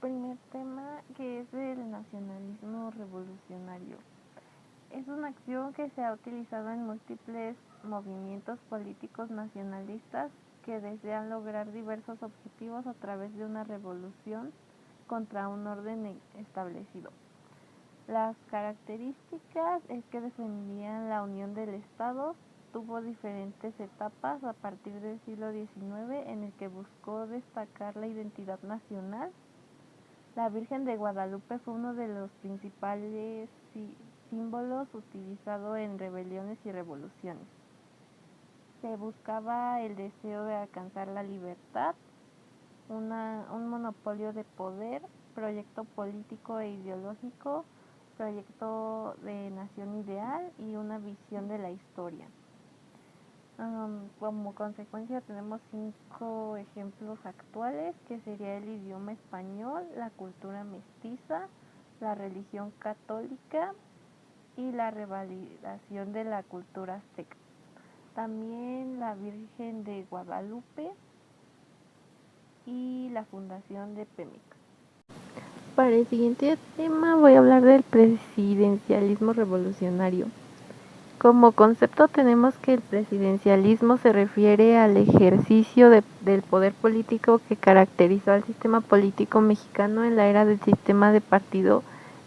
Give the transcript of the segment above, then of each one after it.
primer tema, que es el nacionalismo revolucionario. Es una acción que se ha utilizado en múltiples movimientos políticos nacionalistas que desean lograr diversos objetivos a través de una revolución contra un orden establecido. Las características es que defendían la unión del Estado, tuvo diferentes etapas a partir del siglo XIX en el que buscó destacar la identidad nacional. La Virgen de Guadalupe fue uno de los principales símbolos utilizado en rebeliones y revoluciones. Se buscaba el deseo de alcanzar la libertad, un monopolio de poder, proyecto político e ideológico, proyecto de nación ideal y una visión de la historia. Como consecuencia tenemos 5 ejemplos actuales, que sería el idioma español, la cultura mestiza, la religión católica y la revalidación de la cultura azteca. También la Virgen de Guadalupe y la fundación de Pemex. Para el siguiente tema voy a hablar del presidencialismo revolucionario. Como concepto tenemos que el presidencialismo se refiere al ejercicio del poder político que caracterizó al sistema político mexicano en la era del sistema de partido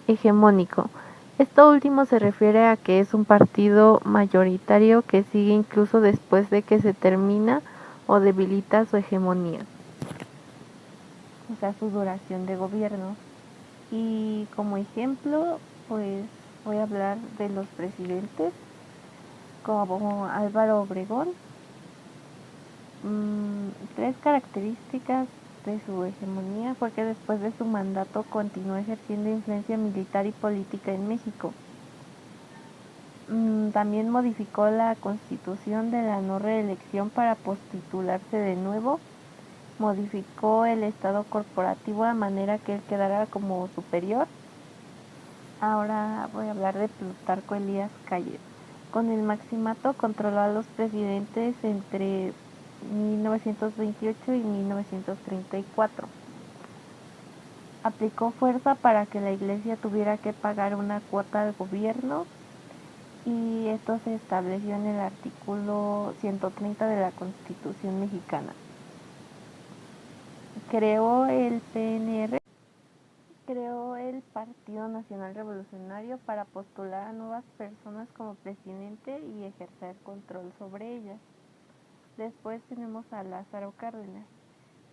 hegemónico. Esto último se refiere a que es un partido mayoritario que sigue incluso después de que se termina o debilita su hegemonía, o sea, su duración de gobierno. Y como ejemplo, pues voy a hablar de los presidentes como Álvaro Obregón. 3 características de su hegemonía fue que después de su mandato continuó ejerciendo influencia militar y política en México. También modificó la constitución de la no reelección para postularse de nuevo. Modificó el estado corporativo de manera que él quedara como superior. Ahora voy a hablar de Plutarco Elías Calles. Con el maximato controló a los presidentes entre 1928 y 1934. Aplicó fuerza para que la Iglesia tuviera que pagar una cuota al gobierno, y esto se estableció en el artículo 130 de la Constitución mexicana. Creó el PNR, creó el Partido Nacional Revolucionario para postular a nuevas personas como presidente y ejercer control sobre ellas. Después tenemos a Lázaro Cárdenas.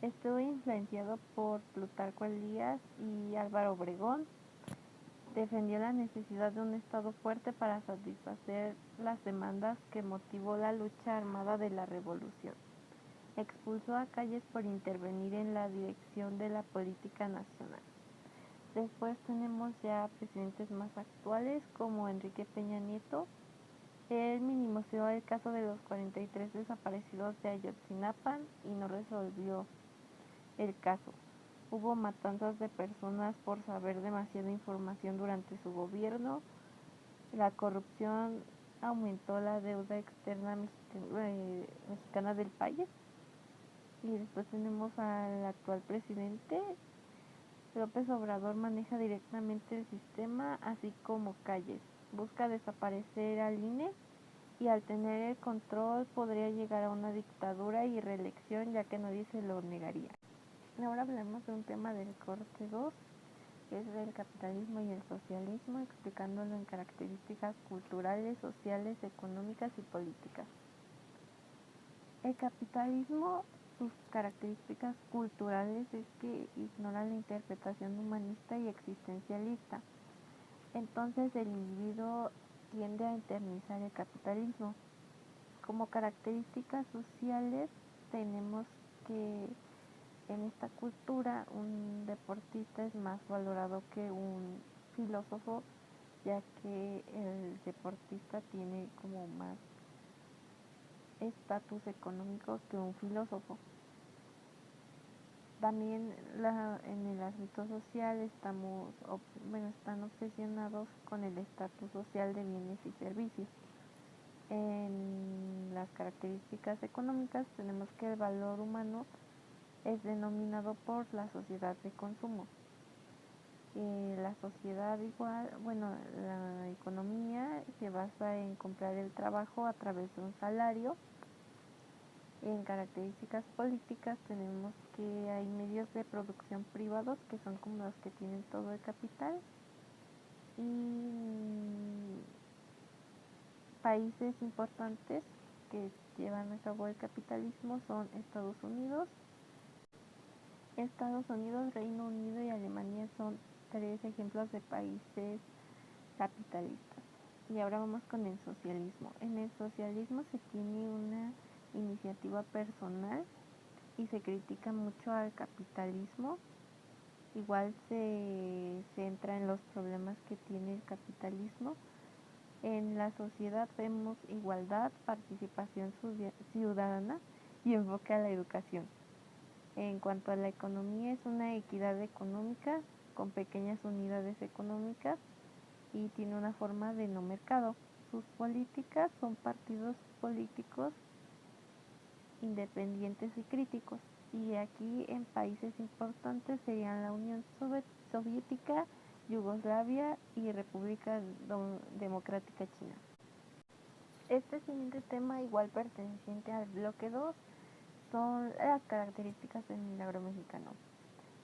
Estuvo influenciado por Plutarco Elías y Álvaro Obregón. Defendió la necesidad de un Estado fuerte para satisfacer las demandas que motivó la lucha armada de la Revolución. Expulsó a Calles por intervenir en la dirección de la política nacional. Después tenemos ya presidentes más actuales como Enrique Peña Nieto. Él minimizó el caso de los 43 desaparecidos de Ayotzinapa y no resolvió el caso. Hubo matanzas de personas por saber demasiada información durante su gobierno. La corrupción aumentó la deuda externa mexicana del país. Y después tenemos al actual presidente. López Obrador maneja directamente el sistema, así como Calles. Busca desaparecer al INE y al tener el control podría llegar a una dictadura y reelección, ya que nadie se lo negaría. Ahora hablemos de un tema del corte 2, que es el capitalismo y el socialismo, explicándolo en características culturales, sociales, económicas y políticas. El capitalismo, sus características culturales es que ignora la interpretación humanista y existencialista. Entonces el individuo tiende a eternizar el capitalismo. Como características sociales tenemos que en esta cultura un deportista es más valorado que un filósofo, ya que el deportista tiene como más estatus económico que un filósofo. También en el ámbito social están obsesionados con el estatus social de bienes y servicios. En las características económicas tenemos que el valor humano es denominado por la sociedad de consumo. que la sociedad igual, bueno, la economía se basa en comprar el trabajo a través de un salario. En características políticas tenemos que hay medios de producción privados que son como los que tienen todo el capital, y países importantes que llevan a cabo el capitalismo son Estados Unidos, Reino Unido y Alemania son tres ejemplos de países capitalistas. Y ahora vamos con el socialismo. En el socialismo se tiene una iniciativa personal y se critica mucho al capitalismo. Igual se centra en los problemas que tiene el capitalismo. En la sociedad vemos igualdad, participación ciudadana y enfoque a la educación. En cuanto a la economía, es una equidad económica con pequeñas unidades económicas y tiene una forma de no mercado. Sus políticas son partidos políticos independientes y críticos. Y aquí en países importantes serían la Unión Soviética, Yugoslavia y República Democrática China. Este siguiente tema, igual perteneciente al bloque 2, son las características del milagro mexicano.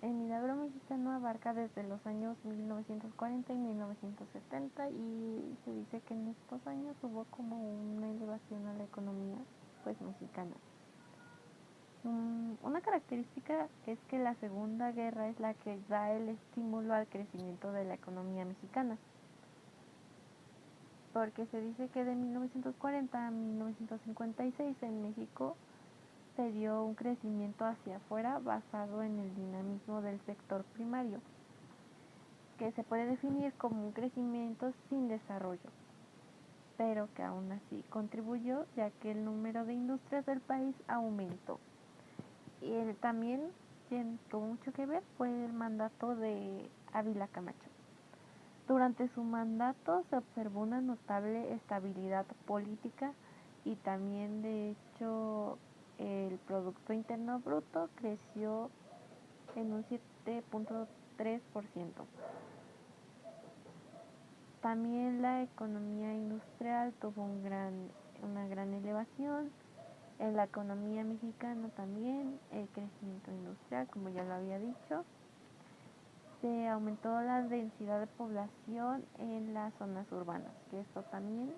El milagro mexicano abarca desde los años 1940 y 1970 y se dice que en estos años hubo como una elevación a la economía mexicana. Una característica es que la Segunda Guerra es la que da el estímulo al crecimiento de la economía mexicana, porque se dice que de 1940 a 1956 en México se dio un crecimiento hacia afuera basado en el dinamismo del sector primario, que se puede definir como un crecimiento sin desarrollo, pero que aún así contribuyó ya que el número de industrias del país aumentó. Y también tuvo mucho que ver fue el mandato de Ávila Camacho. Durante su mandato se observó una notable estabilidad política y también de hecho el Producto Interno Bruto creció en un 7.3%. También la economía industrial tuvo una gran elevación. En la economía mexicana también el crecimiento industrial, como ya lo había dicho. Se aumentó la densidad de población en las zonas urbanas, que esto también